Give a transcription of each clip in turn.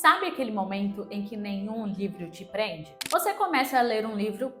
Sabe aquele momento em que nenhum livro te prende? Você começa a ler um livro,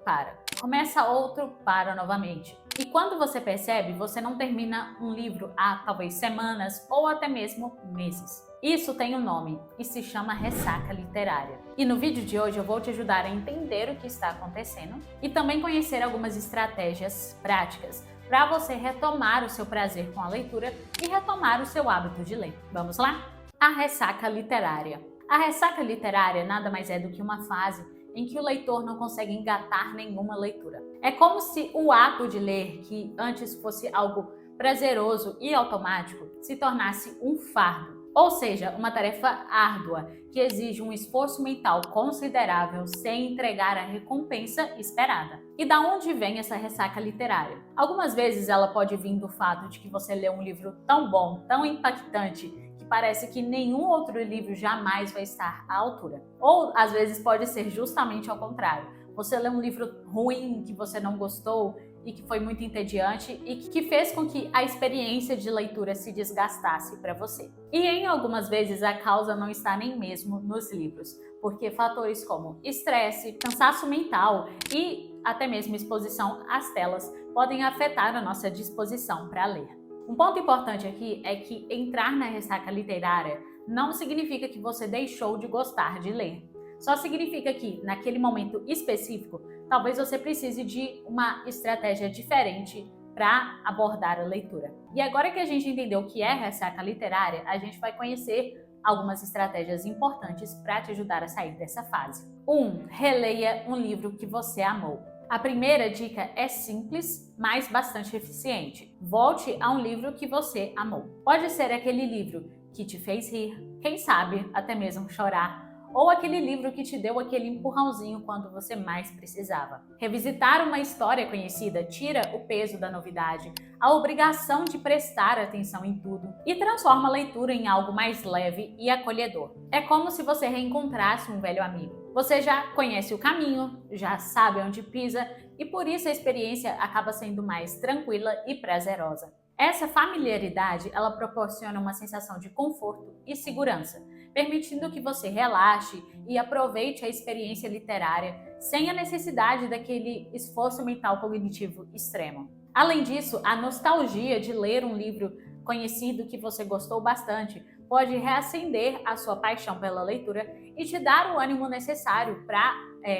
começa outro, para novamente. E quando você percebe, você não termina um livro há talvez semanas ou até mesmo meses. Isso tem um nome e se chama ressaca literária. E no vídeo de hoje eu vou te ajudar a entender o que está acontecendo e também conhecer algumas estratégias práticas para você retomar o seu prazer com a leitura e retomar o seu hábito de ler. Vamos lá? A ressaca literária. A ressaca literária nada mais é do que uma fase em que o leitor não consegue engatar nenhuma leitura. É como se o ato de ler, que antes fosse algo prazeroso e automático, se tornasse um fardo, ou seja, uma tarefa árdua que exige um esforço mental considerável sem entregar a recompensa esperada. E da onde vem essa ressaca literária? Algumas vezes ela pode vir do fato de que você leu um livro tão bom, tão impactante, parece que nenhum outro livro jamais vai estar à altura. Ou, às vezes, pode ser justamente ao contrário. Você lê um livro ruim, que você não gostou e que foi muito entediante e que fez com que a experiência de leitura se desgastasse para você. E em algumas vezes a causa não está nem mesmo nos livros, porque fatores como estresse, cansaço mental e até mesmo exposição às telas podem afetar a nossa disposição para ler. Um ponto importante aqui é que entrar na ressaca literária não significa que você deixou de gostar de ler. Só significa que, naquele momento específico, talvez você precise de uma estratégia diferente para abordar a leitura. E agora que a gente entendeu o que é ressaca literária, a gente vai conhecer algumas estratégias importantes para te ajudar a sair dessa fase. 1. Releia um livro que você amou. A primeira dica é simples, mas bastante eficiente. Volte a um livro que você amou. Pode ser aquele livro que te fez rir, quem sabe até mesmo chorar, ou aquele livro que te deu aquele empurrãozinho quando você mais precisava. Revisitar uma história conhecida tira o peso da novidade, a obrigação de prestar atenção em tudo e transforma a leitura em algo mais leve e acolhedor. É como se você reencontrasse um velho amigo. Você já conhece o caminho, já sabe onde pisa e por isso a experiência acaba sendo mais tranquila e prazerosa. Essa familiaridade, ela proporciona uma sensação de conforto e segurança, permitindo que você relaxe e aproveite a experiência literária sem a necessidade daquele esforço mental cognitivo extremo. Além disso, a nostalgia de ler um livro conhecido que você gostou bastante pode reacender a sua paixão pela leitura e te dar o ânimo necessário para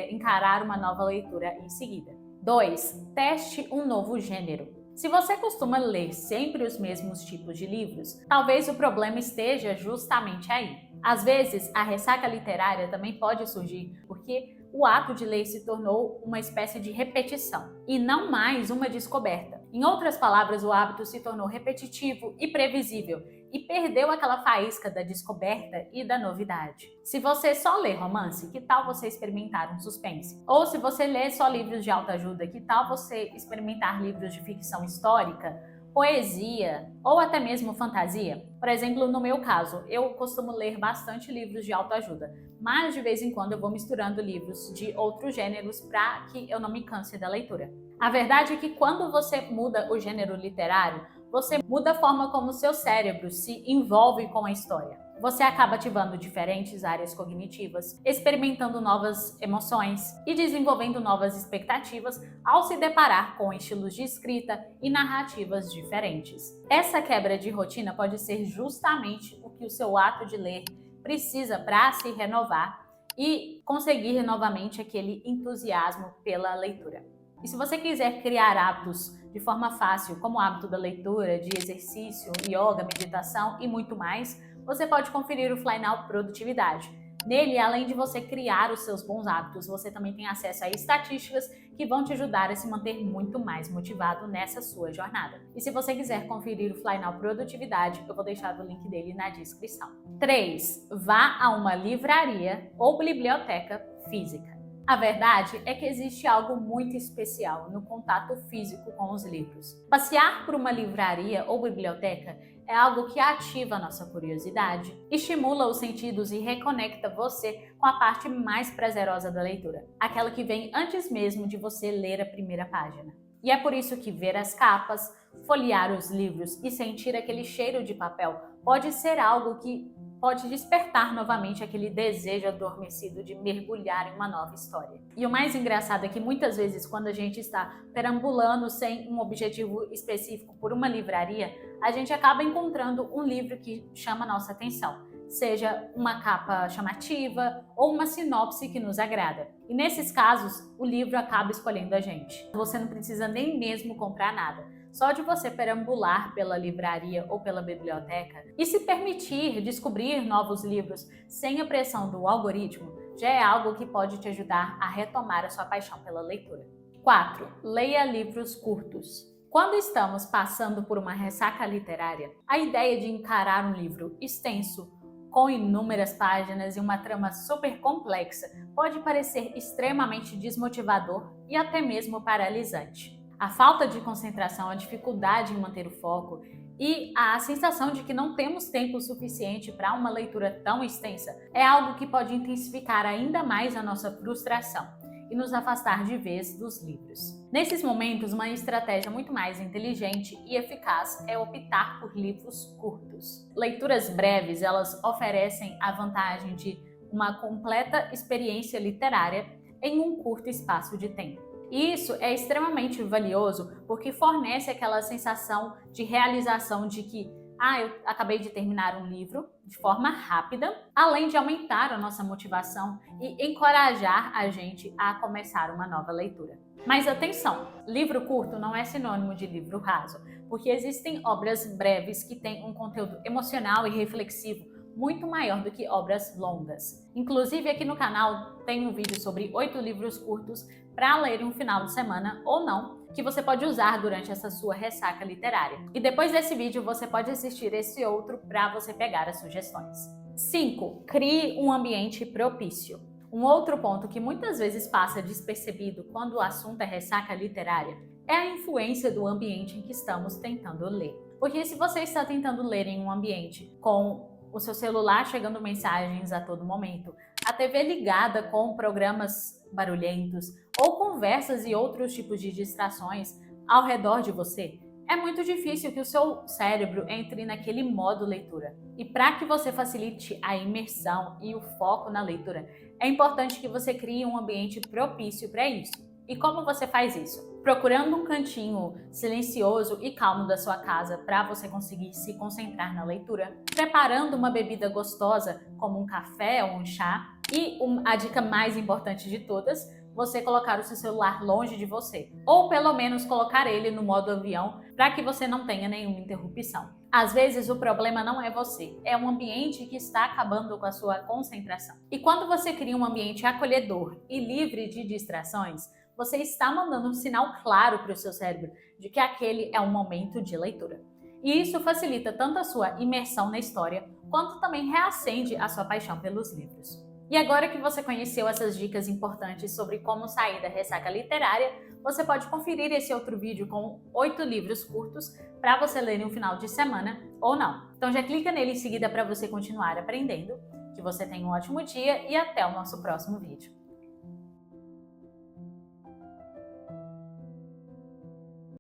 encarar uma nova leitura em seguida. 2. Teste um novo gênero. Se você costuma ler sempre os mesmos tipos de livros, talvez o problema esteja justamente aí. Às vezes, a ressaca literária também pode surgir porque o ato de ler se tornou uma espécie de repetição e não mais uma descoberta. Em outras palavras, o hábito se tornou repetitivo e previsível e perdeu aquela faísca da descoberta e da novidade. Se você só lê romance, que tal você experimentar um suspense? Ou se você lê só livros de autoajuda, que tal você experimentar livros de ficção histórica, poesia ou até mesmo fantasia? Por exemplo, no meu caso, eu costumo ler bastante livros de autoajuda, mas de vez em quando eu vou misturando livros de outros gêneros para que eu não me canse da leitura. A verdade é que quando você muda o gênero literário, você muda a forma como o seu cérebro se envolve com a história. Você acaba ativando diferentes áreas cognitivas, experimentando novas emoções e desenvolvendo novas expectativas ao se deparar com estilos de escrita e narrativas diferentes. Essa quebra de rotina pode ser justamente o que o seu ato de ler precisa para se renovar e conseguir novamente aquele entusiasmo pela leitura. E se você quiser criar hábitos de forma fácil, como o hábito da leitura, de exercício, yoga, meditação e muito mais, você pode conferir o Fly Now Produtividade. Nele, além de você criar os seus bons hábitos, você também tem acesso a estatísticas que vão te ajudar a se manter muito mais motivado nessa sua jornada. E se você quiser conferir o Fly Now Produtividade, eu vou deixar o link dele na descrição. 3. Vá a uma livraria ou biblioteca física. A verdade é que existe algo muito especial no contato físico com os livros. Passear por uma livraria ou biblioteca é algo que ativa a nossa curiosidade, estimula os sentidos e reconecta você com a parte mais prazerosa da leitura, aquela que vem antes mesmo de você ler a primeira página. E é por isso que ver as capas, folhear os livros e sentir aquele cheiro de papel pode ser algo que pode despertar novamente aquele desejo adormecido de mergulhar em uma nova história. E o mais engraçado é que muitas vezes, quando a gente está perambulando sem um objetivo específico por uma livraria, a gente acaba encontrando um livro que chama a nossa atenção, seja uma capa chamativa ou uma sinopse que nos agrada. E nesses casos, o livro acaba escolhendo a gente. Você não precisa nem mesmo comprar nada. Só de você perambular pela livraria ou pela biblioteca e se permitir descobrir novos livros sem a pressão do algoritmo, já é algo que pode te ajudar a retomar a sua paixão pela leitura. 4. Leia livros curtos. Quando estamos passando por uma ressaca literária, a ideia de encarar um livro extenso, com inúmeras páginas e uma trama super complexa, pode parecer extremamente desmotivador e até mesmo paralisante. A falta de concentração, a dificuldade em manter o foco e a sensação de que não temos tempo suficiente para uma leitura tão extensa é algo que pode intensificar ainda mais a nossa frustração e nos afastar de vez dos livros. Nesses momentos, uma estratégia muito mais inteligente e eficaz é optar por livros curtos. Leituras breves, elas oferecem a vantagem de uma completa experiência literária em um curto espaço de tempo. E isso é extremamente valioso porque fornece aquela sensação de realização de que eu acabei de terminar um livro de forma rápida, além de aumentar a nossa motivação e encorajar a gente a começar uma nova leitura. Mas atenção, livro curto não é sinônimo de livro raso, porque existem obras breves que têm um conteúdo emocional e reflexivo muito maior do que obras longas. Inclusive aqui no canal tem um vídeo sobre 8 livros curtos para ler em um final de semana ou não, que você pode usar durante essa sua ressaca literária. E depois desse vídeo você pode assistir esse outro para você pegar as sugestões. 5. Crie um ambiente propício. Um outro ponto que muitas vezes passa despercebido quando o assunto é ressaca literária é a influência do ambiente em que estamos tentando ler. Porque se você está tentando ler em um ambiente com o seu celular chegando mensagens a todo momento, a TV ligada com programas barulhentos ou conversas e outros tipos de distrações ao redor de você, é muito difícil que o seu cérebro entre naquele modo leitura. E para que você facilite a imersão e o foco na leitura, é importante que você crie um ambiente propício para isso. E como você faz isso? Procurando um cantinho silencioso e calmo da sua casa para você conseguir se concentrar na leitura, preparando uma bebida gostosa como um café ou um chá e a dica mais importante de todas, você colocar o seu celular longe de você, ou pelo menos colocar ele no modo avião para que você não tenha nenhuma interrupção. Às vezes o problema não é você, é um ambiente que está acabando com a sua concentração. E quando você cria um ambiente acolhedor e livre de distrações, você está mandando um sinal claro para o seu cérebro de que aquele é um momento de leitura. E isso facilita tanto a sua imersão na história, quanto também reacende a sua paixão pelos livros. E agora que você conheceu essas dicas importantes sobre como sair da ressaca literária, você pode conferir esse outro vídeo com 8 livros curtos para você ler em um final de semana ou não. Então já clica nele em seguida para você continuar aprendendo. Que você tenha um ótimo dia e até o nosso próximo vídeo.